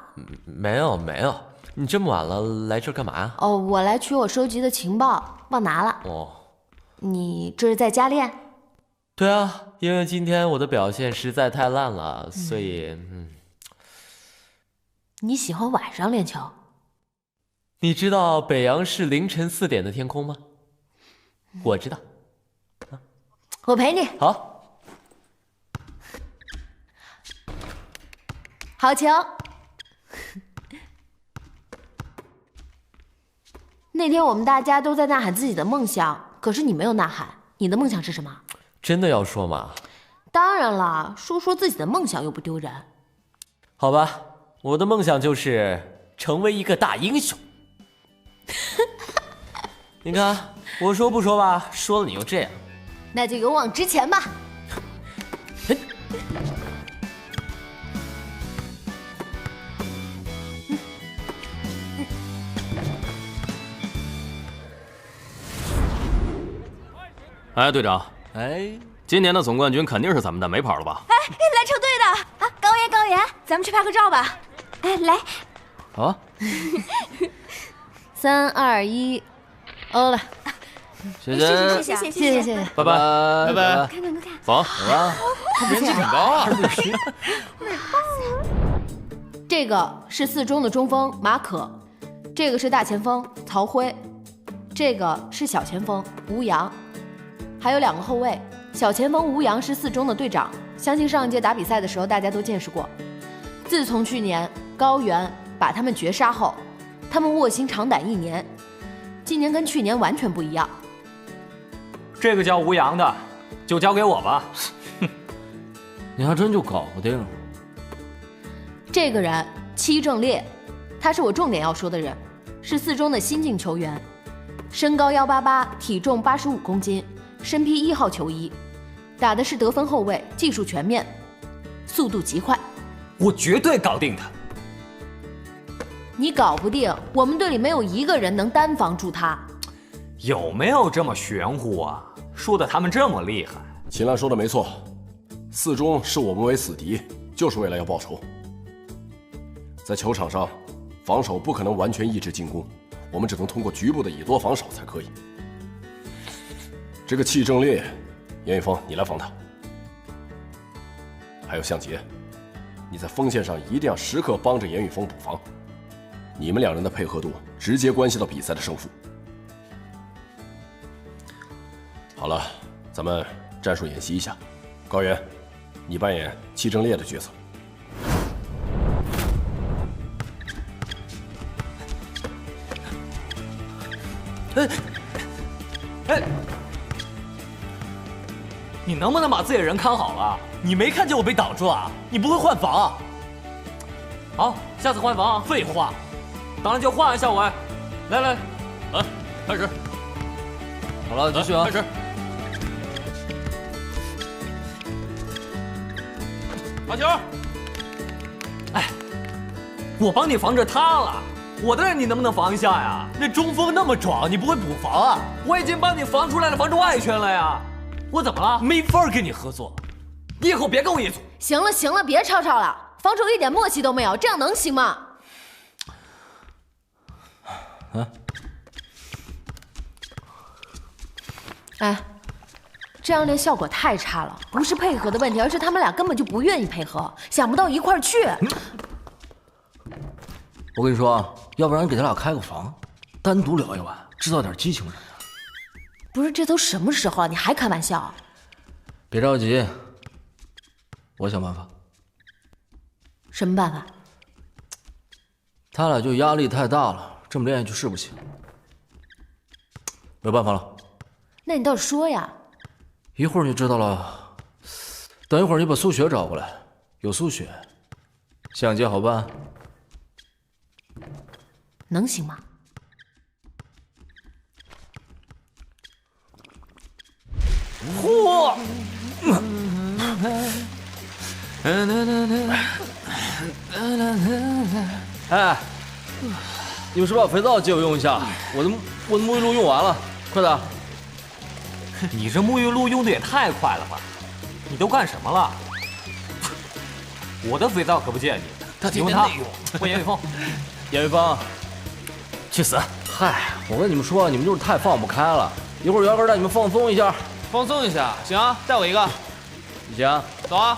K: 没有，你这么晚了来这儿干嘛呀？
A: 哦，我来取我收集的情报，忘拿了。
K: 哦，
A: 你这是在家练？
K: 对啊，因为今天我的表现实在太烂了，所以
A: 你喜欢晚上练球？
K: 你知道北阳市凌晨4点的天空吗？我知道。
A: 我陪你。
K: 好。
A: 好球。那天我们大家都在呐喊自己的梦想，可是你没有呐喊。你的梦想是什么？
K: 真的要说吗？
A: 当然了，说自己的梦想又不丢人。
K: 好吧，我的梦想就是成为一个大英雄。你看，我说不说吧，说了你又这样。
A: 那就勇往直前吧。
B: 哎，队长，今年的总冠军肯定是咱们的，没跑了吧？
D: 篮球队的啊，高原，咱们去拍个照吧。来。
B: 好。
A: 3、2、1，欧了。
B: 谢谢，
A: 谢谢，
B: 拜拜。
D: 看，
B: 走，走吧。
I: 人气挺高啊。
A: 这个是4中的中锋马可，这个是大前锋曹辉，这个是小前锋吴阳。还有2个后卫，小前锋吴阳是4中的队长，相信上一届打比赛的时候大家都见识过。自从去年高原把他们绝杀后，他们卧薪尝胆1年，今年跟去年完全不一样。
J: 这个叫吴阳的，就交给我吧。
B: 你还真就搞定。
A: 这个人戚正烈，他是我重点要说的人，是4中的新晋球员，身高188，体重85公斤。身披1号球衣，打的是得分后卫，技术全面，速度极快。
J: 我绝对搞定他。
A: 你搞不定，我们队里没有一个人能单防住他。
J: 有没有这么玄乎啊？说的他们这么厉害。
H: 秦岚说的没错，4中视我们为死敌，就是为了要报仇。在球场上，防守不可能完全抑制进攻，我们只能通过局部的以多防少才可以。这个戚正烈，严雨峰，你来防他。还有向杰，你在锋线上一定要时刻帮着严雨峰补防。你们2人的配合度直接关系到比赛的胜负。好了，咱们战术演习一下。高原，你扮演戚正烈的角色。
J: 你能不能把自己的人看好了？你没看见我被挡住啊？你不会换防啊？好，下次换防啊！废话，当然就换啊，夏伟。来，
B: 开始。好了，继续啊！
J: 开始。
I: 罚球！
J: 哎，我帮你防着他了，我的人你能不能防一下呀？那中锋那么壮，你不会补防啊？我已经帮你防出来了，防着外圈了呀。我怎么了？没法跟你合作，你以后别跟我一组。
A: 行了，别吵吵了，防守一点默契都没有，这样能行吗？哎，这样练效果太差了，不是配合的问题，而是他们俩根本就不愿意配合，想不到一块儿去。
B: 我跟你说啊，要不然给他俩开个房，单独聊一晚，制造点激情什么的。
A: 不是，这都什么时候了，你还开玩笑？
B: 别着急，我想办法。
A: 什么办法？
B: 他俩就压力太大了，这么练下去是不行。没有办法了。
A: 那你倒是说呀。
B: 一会儿你就知道了。等一会儿你把苏雪找过来，有苏雪，向杰好办。
A: 能行吗？
J: 嚯！
B: 哎，你们是把肥皂借我用一下？我的沐浴露用完了，快点！
J: 你这沐浴露用的也太快了吧？你都干什么了？我的肥皂可不借你。你问他，问严雨峰。
B: 严雨峰，
J: 去死！
B: 嗨，我跟你们说，你们就是太放不开了。一会儿元哥带你们放松一下。
I: 放松一下，行啊，带我一个。
B: 行，
I: 走啊！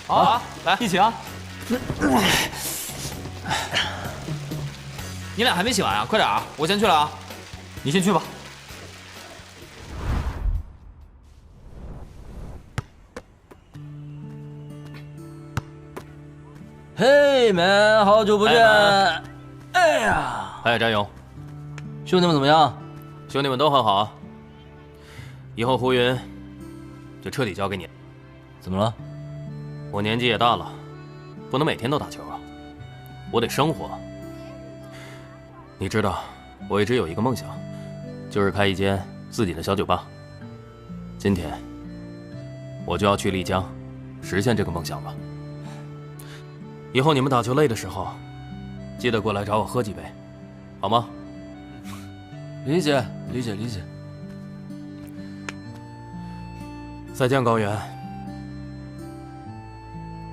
I: 好啊，来
J: 一起啊！
I: 你俩还没洗完啊？快点啊！我先去了啊。
J: 你先去吧。
B: 嘿们，好久不见！哎呀，
I: 哎，战勇，
B: 兄弟们怎么样？
I: 兄弟们都很好。以后胡云就彻底交给你。
B: 怎么了？
I: 我年纪也大了，不能每天都打球啊，我得生活。你知道，我一直有一个梦想，就是开一间自己的小酒吧。今天，我就要去丽江，实现这个梦想了。以后你们打球累的时候，记得过来找我喝几杯，好吗？
B: 理解，理解，理解。
I: 再见，高原。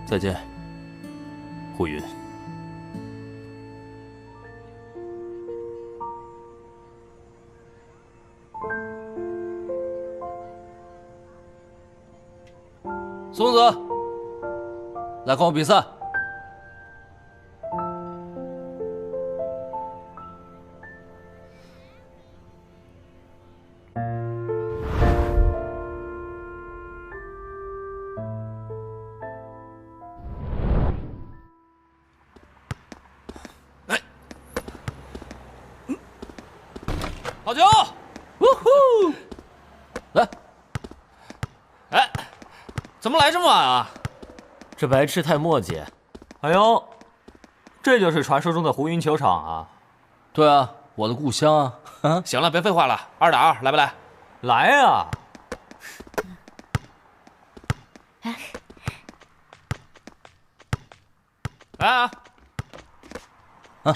I: 再见，胡云。
B: 松子，来看我比赛。
I: 好球！
B: 呜呼！来，
I: 哎，怎么来这么晚啊？
J: 这白痴太磨叽。哎呦，这就是传说中的胡云球场啊！
B: 对啊，我的故乡啊！
I: 行了，别废话了，2打2，来不来？
J: 来啊！
I: 来啊！
B: 啊！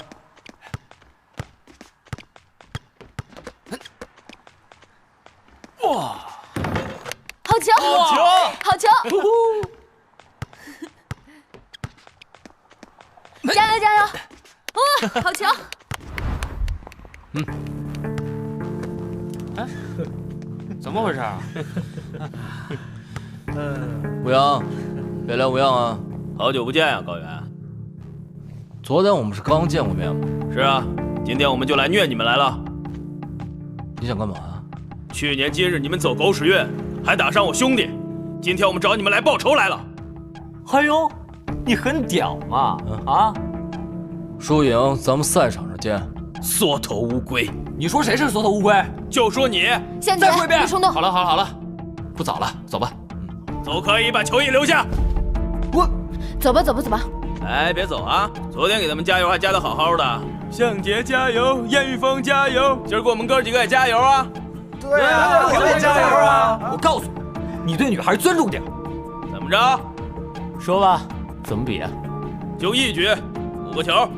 I: 哇！
A: 好球！
I: 好球！
A: 好球！加油加油！哇，好球！
I: 哎，怎么回事啊？
B: 吴阳，别来无恙啊！
P: 好久不见啊，高原。
B: 昨天我们是刚见过面吗？
P: 是啊，今天我们就来虐你们来了。
B: 你想干嘛啊？
P: 去年今日你们走狗屎运，还打伤我兄弟，今天我们找你们来报仇来了。
J: 哎呦，你很屌嘛！啊，
B: 输赢咱们赛场上见。
P: 缩头乌龟，
J: 你说谁是缩头乌龟？
P: 就说你。
A: 向
P: 再说一遍，
A: 别冲动。
I: 好了好了好了，不早了，走吧。
P: 走可以，把球衣留下。
A: 我，走吧走吧走吧。
P: 哎，别走啊！昨天给他们加油还加得好好的。向杰加油，燕玉峰加油，今儿给我们哥几个也加油啊！
G: 对啊，我也加油啊！
J: 我告诉你，你对女孩尊重点。
P: 怎么着？
J: 说吧，怎么比啊？
P: 就一局，5个球，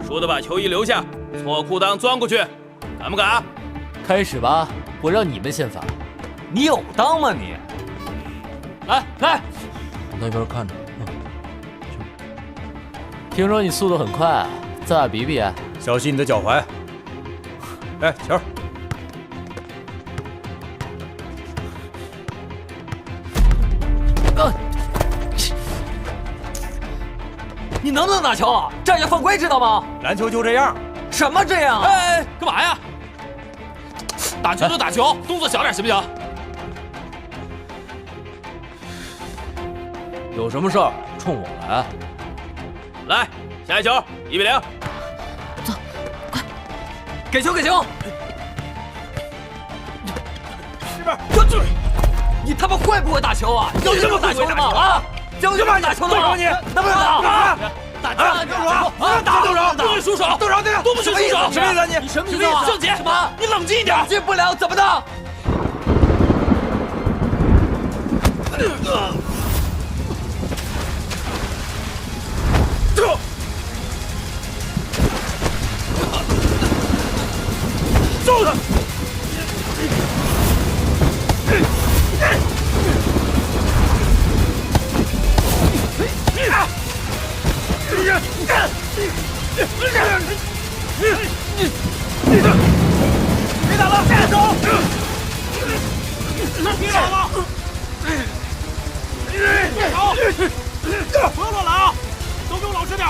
P: 输的把球衣留下，错裤裆钻过去，敢不敢？
J: 开始吧，我让你们先发。你有当吗你？来，
B: 那边看着。
J: 听说你速度很快啊，咱俩比比啊？
Q: 小心你的脚踝。哎，球。
J: 你能不能打球啊？这叫犯规，知道吗？
Q: 篮球就这样。
J: 什么这样啊？
I: 哎，干嘛呀？打球就打球，动作小点行不行？
B: 有什么事儿冲我来。
P: 来，下一球，1比0。
A: 走，快，
J: 给球给球！
P: 这边，
J: 你他妈会不会打球啊？教你们打球的吗？啊！教你们打球的吗？
P: 你
J: 能不能打？
P: 打球！动手！不许出手！动手！都不许出手！
J: 什么意思啊你？什么意思啊？
P: 郑杰，
J: 什么？
P: 你冷静一点！
J: 进不了怎么的？
G: 别打了，站走！别打了！好，不要乱来啊！都给我老实点！